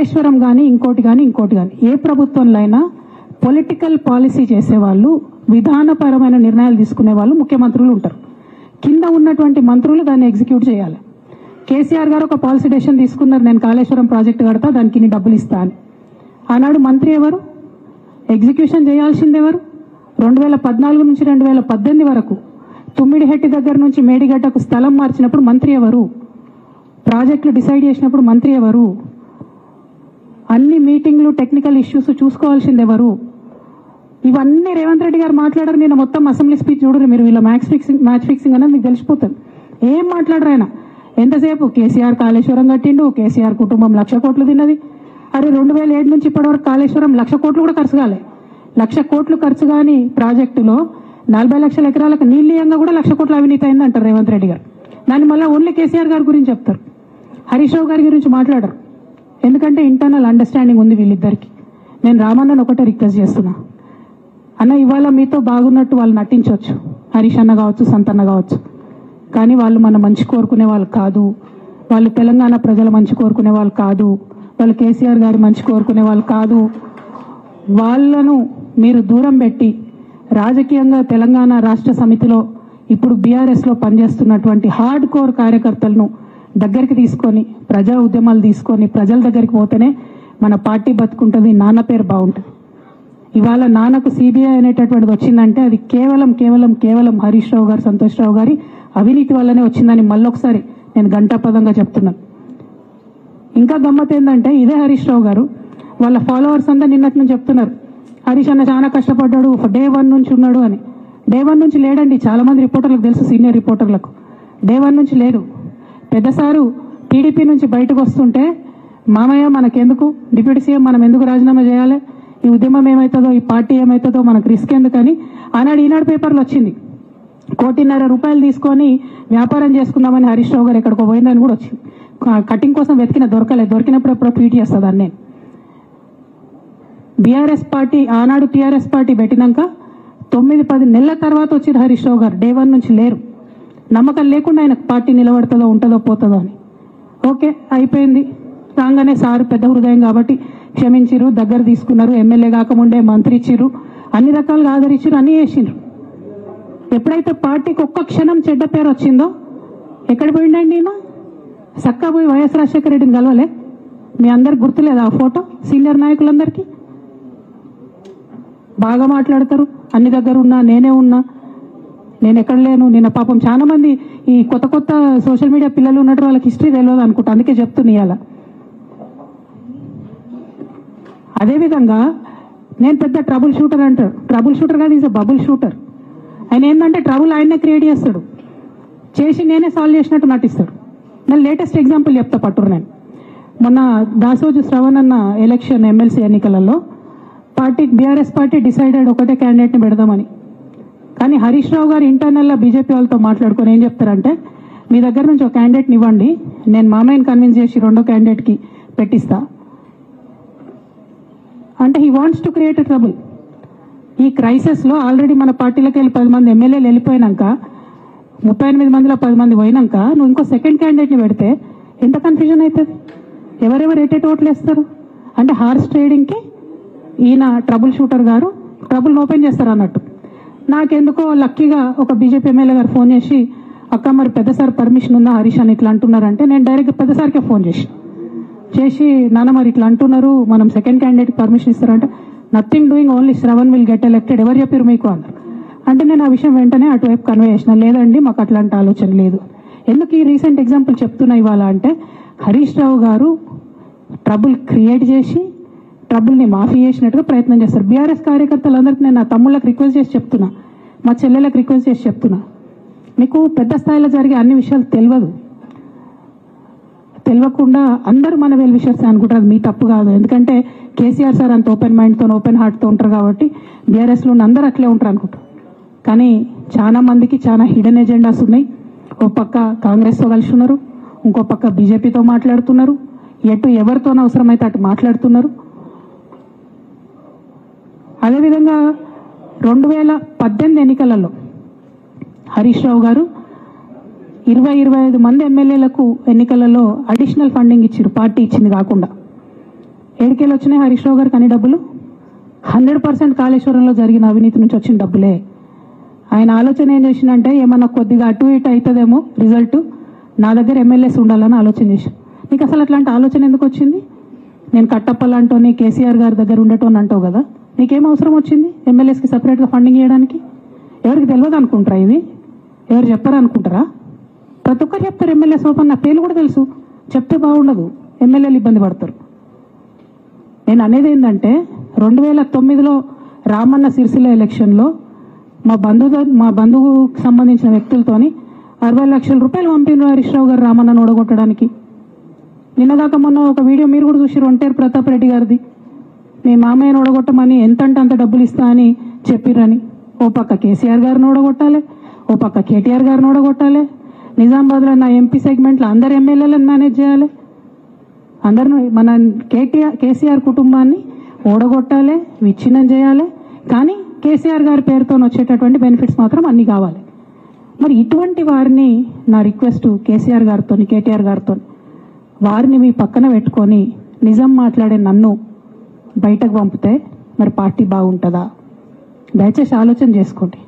కాళేశ్వరం కానీ ఇంకోటి కానీ ఏ ప్రభుత్వంలో అయినా పొలిటికల్ పాలసీ చేసేవాళ్ళు, విధానపరమైన నిర్ణయాలు తీసుకునే వాళ్ళు ముఖ్యమంత్రులు ఉంటారు. కింద ఉన్నటువంటి మంత్రులు దాన్ని ఎగ్జిక్యూట్ చేయాలి. కేసీఆర్ గారు ఒక పాలసీ డెసిషన్ తీసుకున్నారు, నేను కాళేశ్వరం ప్రాజెక్టు కడతా, దానికి ఇన్ని డబ్బులు ఇస్తా అని. ఆనాడు మంత్రి ఎవరు? ఎగ్జిక్యూషన్ చేయాల్సింది ఎవరు? 2014 నుంచి 2018 వరకు తుమ్మిడిహెట్టి దగ్గర నుంచి మేడిగడ్డకు స్థలం మార్చినప్పుడు మంత్రి ఎవరు? ప్రాజెక్టులు డిసైడ్ చేసినప్పుడు మంత్రి ఎవరు? అన్ని మీటింగ్లు, టెక్నికల్ ఇష్యూస్ చూసుకోవాల్సింది ఎవరు? ఇవన్నీ రేవంత్ రెడ్డి గారు మాట్లాడారు. నేను మొత్తం అసెంబ్లీ స్పీచ్ చూడరు మీరు, వీళ్ళ మ్యాచ్ ఫిక్సింగ్ అనేది మీకు తెలిసిపోతుంది. ఏం మాట్లాడరు ఆయన. ఎంతసేపు కేసీఆర్ కాళేశ్వరం కట్టిండు, కేసీఆర్ కుటుంబం 1,00,000 కోట్లు తిన్నది. అరే 2007 నుంచి ఇప్పటివరకు కాళేశ్వరం 1,00,000 కోట్లు కూడా ఖర్చు కాలే. 1,00,000 కోట్లు ఖర్చు కాని ప్రాజెక్టులో 40 లక్షల ఎకరాలకు నీళ్ళీయంగా కూడా 1,00,000 కోట్ల అవినీతి అయింది అంటారు రేవంత్ రెడ్డి గారు. దాన్ని మళ్ళీ ఓన్లీ కేసీఆర్ గారి గురించి చెప్తారు, హరీష్ రావు గారి గురించి మాట్లాడరు. ఎందుకంటే ఇంటర్నల్ అండర్స్టాండింగ్ ఉంది వీళ్ళిద్దరికి. నేను రామన్నను ఒకటే రిక్వెస్ట్ చేస్తున్నా, అన్న ఇవాళ మీతో బాగున్నట్టు వాళ్ళు నటించవచ్చు, హరీష్ అన్న కావచ్చు, సంతన్న కావచ్చు, కానీ వాళ్ళు మన మంచి కోరుకునే వాళ్ళు కాదు. వాళ్ళు తెలంగాణ ప్రజల మంచి కోరుకునే వాళ్ళు కాదు. వాళ్ళు కేసీఆర్ గారి మంచి కోరుకునే వాళ్ళు కాదు. వాళ్ళను మీరు దూరం పెట్టి రాజకీయంగా తెలంగాణ రాష్ట్ర సమితిలో ఇప్పుడు బీఆర్ఎస్లో పనిచేస్తున్నటువంటి హార్డ్ కోర్ కార్యకర్తలను దగ్గరికి తీసుకొని, ప్రజా ఉద్యమాలు తీసుకొని ప్రజల దగ్గరికి పోతేనే మన పార్టీ బతుకుంటుంది, నాన్న పేరు బాగుంటుంది. ఇవాళ నాన్నకు సిబిఐ అనేటటువంటిది వచ్చిందంటే అది కేవలం హరీష్ రావు గారు, సంతోష్ రావు గారి అవినీతి వల్లనే వచ్చిందని మళ్ళొకసారి నేను గంటాపదంగా చెప్తున్నాను. ఇంకా గమ్మత్ ఏంటంటే ఇదే హరీష్ రావు గారు వాళ్ళ ఫాలోవర్స్ అంతా నిన్నటి నుంచి చెప్తున్నారు, హరీష్ అన్న చాలా కష్టపడ్డాడు, డే 1 నుంచి ఉన్నాడు అని. డే 1 నుంచి లేడండి. చాలా మంది రిపోర్టర్లకు తెలుసు, సీనియర్ రిపోర్టర్లకు డే 1 నుంచి లేడు. పెద్ద సారు టీడీపీ నుంచి బయటకు వస్తుంటే మామయ్య మనకెందుకు, డిప్యూటీ సీఎం మనం ఎందుకు రాజీనామా చేయాలి, ఈ ఉద్యమం ఏమవుతుందో, ఈ పార్టీ ఏమవుతుందో మనకు రిస్క్ ఎందుకని ఆనాడు ఈనాడు పేపర్లు వచ్చింది. 1,50,00,000 రూపాయలు తీసుకొని వ్యాపారం చేసుకుందామని హరీష్ రావు గారు ఎక్కడికో పోయిందని కూడా వచ్చింది. కటింగ్ కోసం దొరికినప్పుడు ఎప్పుడో ట్వీట్ చేస్తుంది నేను. బీఆర్ఎస్ పార్టీ ఆనాడు టీఆర్ఎస్ పార్టీ పెట్టినాక 9-10 నెలల తర్వాత వచ్చింది హరీష్ రావు గారు. డే 1 నుంచి లేరు. నమ్మకం లేకుండా ఆయన పార్టీ నిలబడుతుందో ఉంటుందో పోతుందో అని. ఓకే అయిపోయింది. రాగానే సారు పెద్ద హృదయం కాబట్టి క్షమించిరు, దగ్గర తీసుకున్నారు, ఎమ్మెల్యే కాకముందే మంత్రి ఇచ్చిర్రు, అన్ని రకాలుగా ఆదరించారు, అన్నీ చేసిండ్రు. ఎప్పుడైతే పార్టీకి ఒక్క క్షణం చెడ్డ పేరు వచ్చిందో ఎక్కడ పోయిండండి ఈయన? సక్కా పోయి వైఎస్ రాజశేఖర రెడ్డిని కలవలే? మీ అందరికి గుర్తులేదు ఆ ఫోటో? సీనియర్ నాయకులందరికీ బాగా మాట్లాడతారు, అన్ని దగ్గర ఉన్నా, నేనే ఉన్నా, నేను ఎక్కడ లేను. నిన్న పాపం చాలా మంది ఈ కొత్త సోషల్ మీడియా పిల్లలు ఉన్నట్టు వాళ్ళకి హిస్టరీ తెలియదు అనుకుంటా, అందుకే చెప్తున్నా ఇవాళ. అదేవిధంగా నేను పెద్ద ట్రబుల్ షూటర్ అంటారు. ట్రబుల్ షూటర్ కాదు, ఈజ్ అ బబుల్ షూటర్. ఆయన ఏంటంటే ట్రబుల్ ఆయనే క్రియేట్ చేస్తాడు, చేసి నేనే సాల్వ్ చేసినట్టు నటిస్తాడు. నేను లేటెస్ట్ ఎగ్జాంపుల్ చెప్తా పట్టురు. నేను మొన్న దాసోజు శ్రవణ్ అన్న ఎలక్షన్ ఎమ్మెల్సీ ఎన్నికలలో బీఆర్ఎస్ పార్టీ డిసైడెడ్ ఒకటే క్యాండిడేట్ని పెడదామని. కానీ హరీష్ రావు గారు ఇంటర్నల్గా బీజేపీ వాళ్ళతో మాట్లాడుకొని ఏం చెప్తారంటే, మీ దగ్గర నుంచి ఒక క్యాండిడేట్ని ఇవ్వండి, నేను మామయ్యని కన్విన్స్ చేసి 2వ క్యాండిడేట్కి పెట్టిస్తా అంటే he wants to create a trouble. ఈ క్రైసిస్లో ఆల్రెడీ మన పార్టీలోకి వెళ్ళి 10 మంది ఎమ్మెల్యేలు వెళ్ళిపోయినాక, 38 మందిలో 10 మంది పోయినాక నువ్వు ఇంకో సెకండ్ క్యాండిడేట్ని పెడితే ఎంత కన్ఫ్యూజన్ అవుతుంది? ఎవరెవరు ఎటెట్ ఓట్లు వేస్తారు? అంటే హార్స్ ట్రేడింగ్కి ఈయన ట్రబుల్ షూటర్ గారు ట్రబుల్ ఓపెన్ చేస్తారు అన్నట్టు. నాకెందుకో లక్కీగా ఒక బీజేపీ ఎమ్మెల్యే గారు ఫోన్ చేసి, అక్క మరి పెద్దసారి పర్మిషన్ ఉందా హరీష్ అని ఇట్లా అంటున్నారంటే, నేను డైరెక్ట్గా పెద్దసారికే ఫోన్ చేసి నాన్న మరి ఇట్లా అంటున్నారు, మనం సెకండ్ క్యాండిడేట్కి పర్మిషన్ ఇస్తారంటే, nothing doing, only Shravan will get elected, ఎవరు చెప్పారు మీకు అన్నారు. అంటే నేను ఆ విషయం వెంటనే అటువైపు కన్వే చేసిన, లేదండి మాకు అట్లాంటి ఆలోచన లేదు. ఎందుకు ఈ రీసెంట్ ఎగ్జాంపుల్ చెప్తున్నా ఇవాళ అంటే, హరీష్ రావు గారు ట్రబుల్ క్రియేట్ చేసి ట్రబుల్ని మాఫీ చేసినట్టుగా ప్రయత్నం చేస్తారు. బీఆర్ఎస్ కార్యకర్తలందరికీ నేను నా తమ్ముళ్ళకి రిక్వెస్ట్ చేసి చెప్తున్నా, మా చెల్లెలకు రిక్వెస్ట్ చేసి చెప్తున్నా, మీకు పెద్ద స్థాయిలో జరిగే అన్ని విషయాలు తెలియకుండా అందరూ మన వెల్ విషర్స్ అనుకుంటారు. అది మీ తప్పు కాదు, ఎందుకంటే కేసీఆర్ సార్ అంత ఓపెన్ మైండ్తో ఓపెన్ హార్ట్తో ఉంటారు కాబట్టి బీఆర్ఎస్లో అందరూ అట్లే ఉంటారు అనుకుంటారు. కానీ చాలా మందికి చాలా హిడెన్ ఎజెండాస్ ఉన్నాయి. ఒక పక్క కాంగ్రెస్తో కలిసి ఉన్నారు, ఇంకో పక్క బీజేపీతో మాట్లాడుతున్నారు, ఎటు ఎవరితో అవసరమైతే అటు మాట్లాడుతున్నారు. అదేవిధంగా 2018 ఎన్నికలలో హరీష్ రావు గారు 20-25 మంది ఎమ్మెల్యేలకు ఎన్నికలలో అడిషనల్ ఫండింగ్ ఇచ్చారు, పార్టీ ఇచ్చింది కాకుండా. ఏడికేళ్ళు వచ్చినాయి హరీష్ రావు గారికి అన్ని డబ్బులు? 100% కాళేశ్వరంలో జరిగిన అవినీతి నుంచి వచ్చిన డబ్బులే. ఆయన ఆలోచన ఏం చేసిందంటే ఏమన్నా కొద్దిగా అటు ఇటు అవుతుందేమో రిజల్ట్, నా దగ్గర ఎమ్మెల్యేస్ ఉండాలని ఆలోచన చేశాను. నీకు అసలు అట్లాంటి ఆలోచన ఎందుకు వచ్చింది? నేను కట్టప్పలంటోని కేసీఆర్ గారి దగ్గర ఉండేటోని అంటావు కదా, నీకేం అవసరం వచ్చింది ఎమ్మెల్యేస్కి సపరేట్గా ఫండింగ్ చేయడానికి? ఎవరికి తెలియదు అనుకుంటారా? ఇది ఎవరు చెప్పారు అనుకుంటారా? ప్రతి ఒక్కరు చెప్తారు ఎమ్మెల్యేస్ ఓపెన్, నా పేర్లు కూడా తెలుసు, చెప్తే బాగుండదు, ఎమ్మెల్యేలు ఇబ్బంది పడతారు. నేను అనేది ఏంటంటే 2009లో రామన్న సిరిసిల్ల ఎలక్షన్లో మా బంధువుకు సంబంధించిన వ్యక్తులతోని 60 లక్షల రూపాయలు పంపిన హరీష్ రావు గారు రామన్నను ఓడగొట్టడానికి. నిన్నగాక మొన్న ఒక వీడియో మీరు కూడా చూసిరు, ఒంటేరు ప్రతాప్ రెడ్డి గారిది. మీ మామయ్యను ఓడగొట్టమని ఎంతంటే అంత డబ్బులు ఇస్తా అని చెప్పిర్రని. ఓ పక్క కేసీఆర్ గారిని ఓడగొట్టాలి, ఓ పక్క కేటీఆర్ గారిని ఓడగొట్టాలి. నిజామాబాద్లో నా ఎంపీ సెగ్మెంట్లో అందరు ఎమ్మెల్యేలను మేనేజ్ చేయాలి. అందరిని మన కేసీఆర్ కుటుంబాన్ని ఓడగొట్టాలి, విచ్ఛిన్నం చేయాలి. కానీ కేసీఆర్ గారి పేరుతో వచ్చేటటువంటి బెనిఫిట్స్ మాత్రం అన్నీ కావాలి. మరి ఇటువంటి వారిని నా రిక్వెస్ట్ కేసీఆర్ గారితో, కేటీఆర్ గారితో, వారిని మీ పక్కన పెట్టుకొని నిజం మాట్లాడే నన్ను బయటకు పంపితే మరి పార్టీ బాగుంటుందా? దయచేసి ఆలోచన చేసుకోండి.